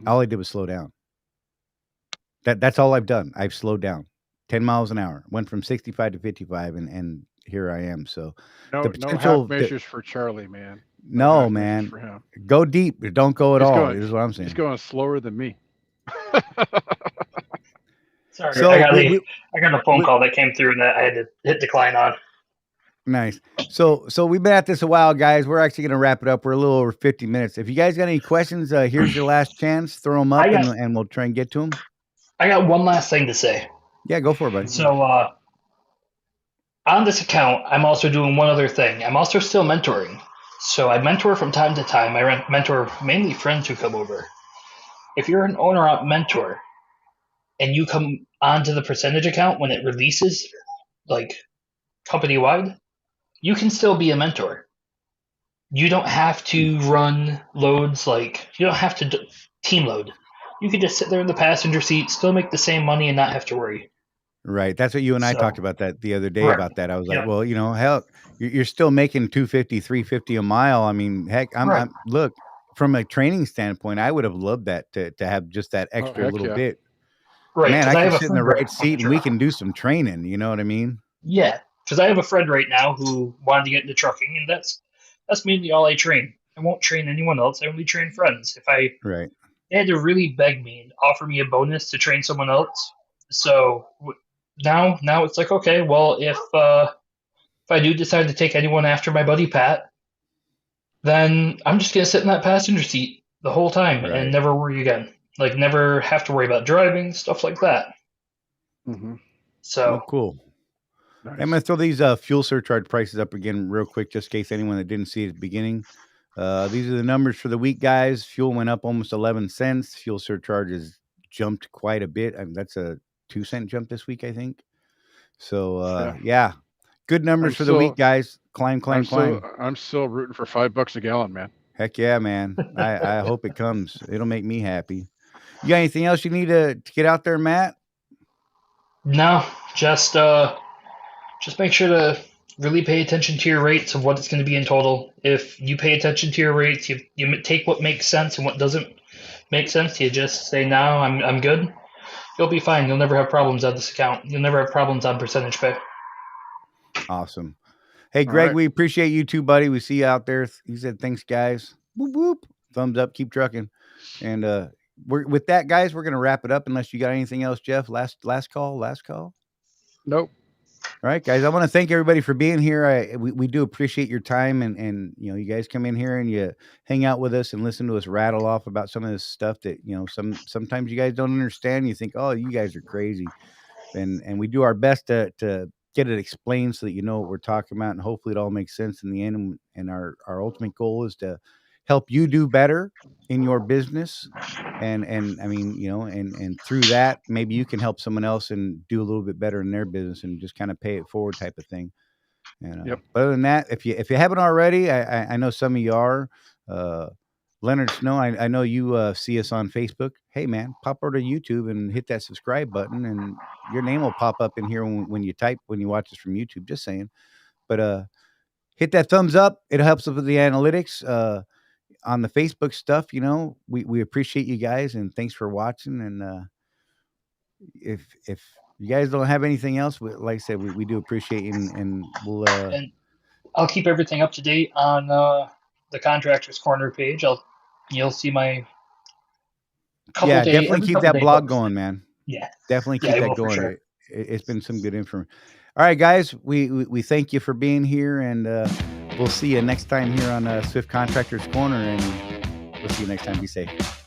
All I did was slow down. That's all I've done. I've slowed down 10 miles an hour, went from 65 to 55, and here I am. So No, the no potential half measures for Charlie, man. no, half measures man, for him. go deep, don't go at He's all. going- Is what I'm saying. He's going slower than me. Sorry, So I got a phone call that came through that I had to hit decline on. Nice. So we've been at this a while, guys. We're actually going to wrap it up. We're a little over 50 minutes. If you guys got any questions, here's your last chance. Throw them up, and we'll try and get to them. I got one last thing to say. Yeah, go for it, buddy. So on this account, I'm also doing one other thing. I'm also still mentoring. So I mentor from time to time. I mentor mainly friends who come over. If you're an owner-op mentor and you come onto the percentage account when it releases, like company-wide, you can still be a mentor. You don't have to run loads, like you don't have to team load. You can just sit there in the passenger seat, still make the same money, and not have to worry. Right. That's what you and I talked about that the other day. Right. About that, I was like, well, hell, you're still making $250, $350 a mile. I mean, heck, I'm look, from a training standpoint, I would have loved that to have just that extra little bit. Right. Man, I can sit in the right seat and we can do some training. You know what I mean? Yeah, because I have a friend right now who wanted to get into trucking, and that's mainly all I train. I won't train anyone else. I only train friends. They had to really beg me and offer me a bonus to train someone else. So now it's like, okay, well, if I do decide to take anyone after my buddy Pat, then I'm just gonna sit in that passenger seat the whole time and never worry again. Like never have to worry about driving, stuff like that. So cool. Nice. I'm going to throw these fuel surcharge prices up again real quick, just in case anyone that didn't see it at the beginning. These are the numbers for the week, guys. Fuel went up almost 11 cents. Fuel surcharges jumped quite a bit. I mean, that's a 2-cent jump this week, I think. So, yeah. Good numbers for the week, guys. Climb. I'm still rooting for $5 a gallon, man. Heck yeah, man. I hope it comes. It'll make me happy. You got anything else you need to get out there, Matt? No, just make sure to really pay attention to your rates of what it's going to be in total. If you pay attention to your rates, you take what makes sense and what doesn't make sense. You just say, no, I'm good. You'll be fine. You'll never have problems on this account. You'll never have problems on percentage pay. Awesome. Hey, Greg, we appreciate you too, buddy. We see you out there. He said, thanks, guys. Whoop, whoop. Thumbs up. Keep trucking. And with that, guys, we're going to wrap it up unless you got anything else, Jeff. Last call. Nope. All right, guys. I want to thank everybody for being here. We do appreciate your time, and you guys come in here and you hang out with us and listen to us rattle off about some of this stuff that sometimes you guys don't understand. You think, oh, you guys are crazy, and we do our best to get it explained so that you know what we're talking about, and hopefully it all makes sense in the end. And our ultimate goal is to help you do better in your business. And I mean, and through that, maybe you can help someone else and do a little bit better in their business and just kind of pay it forward type of thing. And other than that, if you haven't already, I know some of you are, Leonard Snow, I know you see us on Facebook. Hey man, pop over to YouTube and hit that subscribe button, and your name will pop up in here when you watch us from YouTube. Just saying. But hit that thumbs up. It helps us with the analytics. On the Facebook stuff, we appreciate you guys, and thanks for watching. And if you guys don't have anything else, like I said, we do appreciate you, and we'll. And I'll keep everything up to date on the Contractors Corner page. You'll see my definitely keep that blog going, man. Yeah, definitely keep that going. Sure. It's been some good information. All right, guys, we thank you for being here, and we'll see you next time here on Swift Contractors Corner, and we'll see you next time. Be safe.